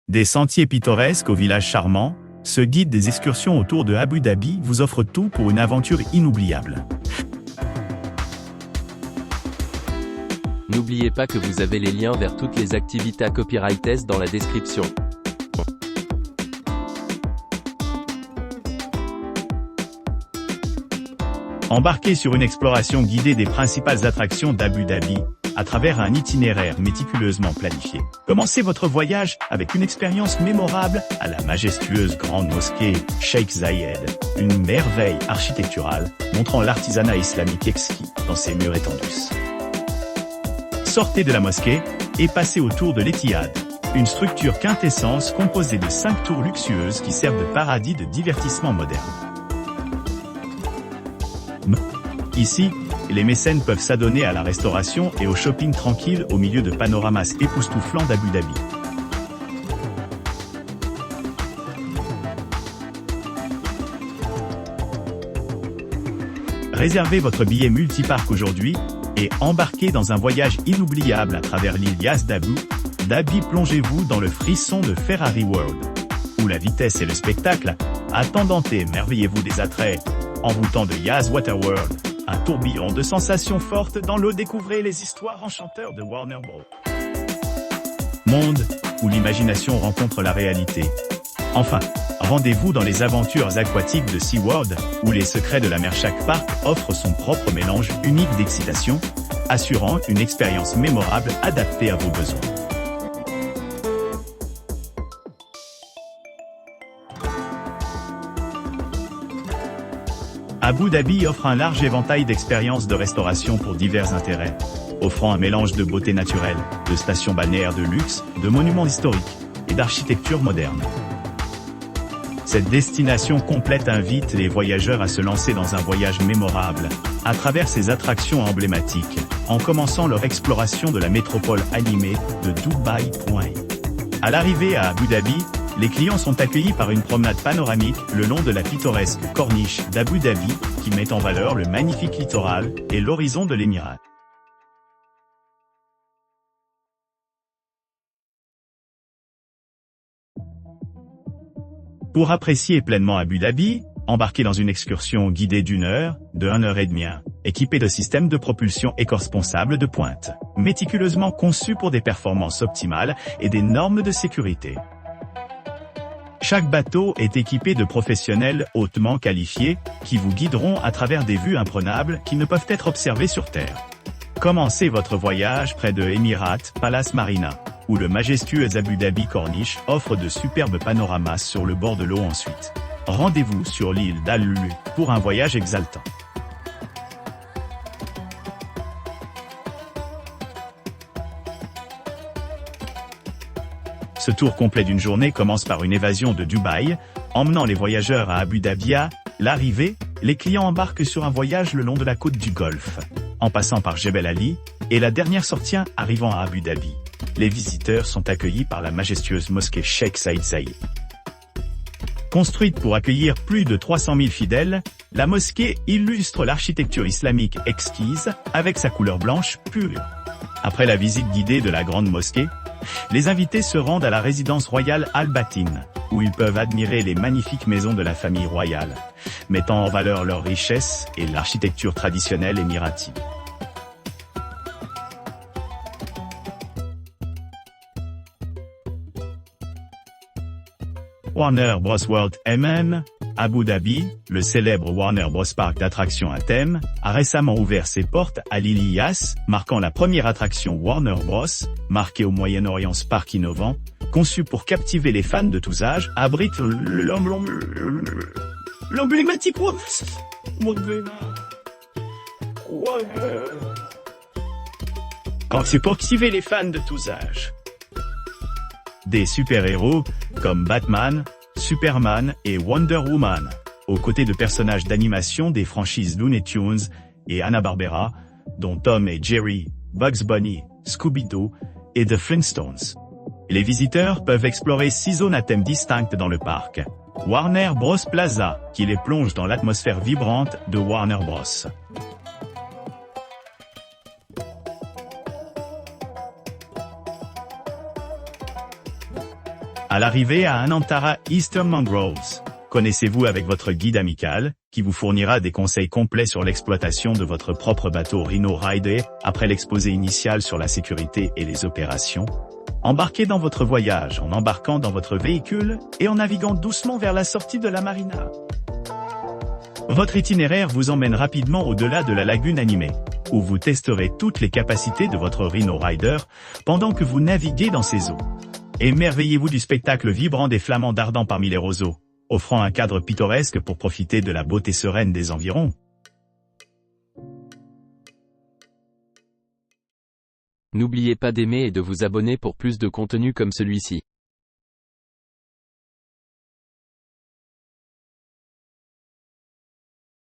Des sentiers pittoresques au village charmant, ce guide des excursions autour de Abu Dhabi vous offre tout pour une aventure inoubliable. N'oubliez pas que vous avez les liens vers toutes les activités copyrighted dans la description. Embarquez sur une exploration guidée des principales attractions d'Abu Dhabi, à travers un itinéraire méticuleusement planifié. Commencez votre voyage avec une expérience mémorable à la majestueuse grande mosquée Sheikh Zayed, une merveille architecturale montrant l'artisanat islamique exquis dans ses murs étendus. Sortez de la mosquée et passez au tour de l'Etihad, une structure quintessence composée de 5 tours luxueuses qui servent de paradis de divertissement moderne. Ici, les mécènes peuvent s'adonner à la restauration et au shopping tranquille au milieu de panoramas époustouflants d'Abu Dhabi. Réservez votre billet multiparc aujourd'hui et embarquez dans un voyage inoubliable à travers l'île Yas d'Abu Dhabi. Plongez-vous dans le frisson de Ferrari World, où la vitesse et le spectacle attendent et émerveillez-vous des attraits envoûtants de Yas Water World. Un tourbillon de sensations fortes dans l'eau. Découvrez les histoires enchanteurs de Warner Bros. Monde, où l'imagination rencontre la réalité. Enfin, rendez-vous dans les aventures aquatiques de SeaWorld, où les secrets de la mer. Chaque parc offre son propre mélange unique d'excitation, assurant une expérience mémorable adaptée à vos besoins. Abu Dhabi offre un large éventail d'expériences de restauration pour divers intérêts, offrant un mélange de beauté naturelle, de stations balnéaires de luxe, de monuments historiques et d'architecture moderne. Cette destination complète invite les voyageurs à se lancer dans un voyage mémorable, à travers ses attractions emblématiques, en commençant leur exploration de la métropole animée de Dubaï. À l'arrivée à Abu Dhabi, les clients sont accueillis par une promenade panoramique le long de la pittoresque corniche d'Abu Dhabi, qui met en valeur le magnifique littoral et l'horizon de l'émirat. Pour apprécier pleinement Abu Dhabi, embarquez dans une excursion guidée d'1 heure, de 1 heure et demie, équipée de systèmes de propulsion éco-responsables de pointe, méticuleusement conçus pour des performances optimales et des normes de sécurité. Chaque bateau est équipé de professionnels hautement qualifiés, qui vous guideront à travers des vues imprenables qui ne peuvent être observées sur Terre. Commencez votre voyage près de Emirat Palace Marina, où le majestueux Abu Dhabi Corniche offre de superbes panoramas sur le bord de l'eau. Ensuite, rendez-vous sur l'île d'Al Lulu pour un voyage exaltant. Ce tour complet d'une journée commence par une évasion de Dubaï, emmenant les voyageurs à Abu Dhabi. À l'arrivée, les clients embarquent sur un voyage le long de la côte du Golfe, en passant par Jebel Ali, et la dernière sortie arrivant à Abu Dhabi. Les visiteurs sont accueillis par la majestueuse mosquée Sheikh Zayed. Construite pour accueillir plus de 300 000 fidèles, la mosquée illustre l'architecture islamique exquise, avec sa couleur blanche pure. Après la visite guidée de la grande mosquée, les invités se rendent à la résidence royale Al-Batin, où ils peuvent admirer les magnifiques maisons de la famille royale, mettant en valeur leur richesse et l'architecture traditionnelle émirati. Warner Bros. World Abu Dhabi, le célèbre Warner Bros. Parc d'attractions à thème, a récemment ouvert ses portes à l'île Yas, marquant la première attraction Warner Bros., marquée au Moyen-Orient. Ce parc innovant, conçu pour captiver les fans de tous âges, abrite l'emblématique conçu pour captiver les fans de tous âges. Des super-héros, comme Batman, Superman et Wonder Woman, aux côtés de personnages d'animation des franchises Looney Tunes et Hanna-Barbera, dont Tom et Jerry, Bugs Bunny, Scooby-Doo et The Flintstones. Les visiteurs peuvent explorer 6 zones à thème distinctes dans le parc. Warner Bros. Plaza, qui les plonge dans l'atmosphère vibrante de Warner Bros. À l'arrivée à Anantara Eastern Mangroves, connaissez-vous avec votre guide amical, qui vous fournira des conseils complets sur l'exploitation de votre propre bateau Rhino Rider, après l'exposé initial sur la sécurité et les opérations. Embarquez dans votre voyage en embarquant dans votre véhicule et en naviguant doucement vers la sortie de la marina. Votre itinéraire vous emmène rapidement au-delà de la lagune animée, où vous testerez toutes les capacités de votre Rhino Rider pendant que vous naviguez dans ces eaux. Émerveillez-vous du spectacle vibrant des flamants dardant parmi les roseaux, offrant un cadre pittoresque pour profiter de la beauté sereine des environs. N'oubliez pas d'aimer et de vous abonner pour plus de contenu comme celui-ci.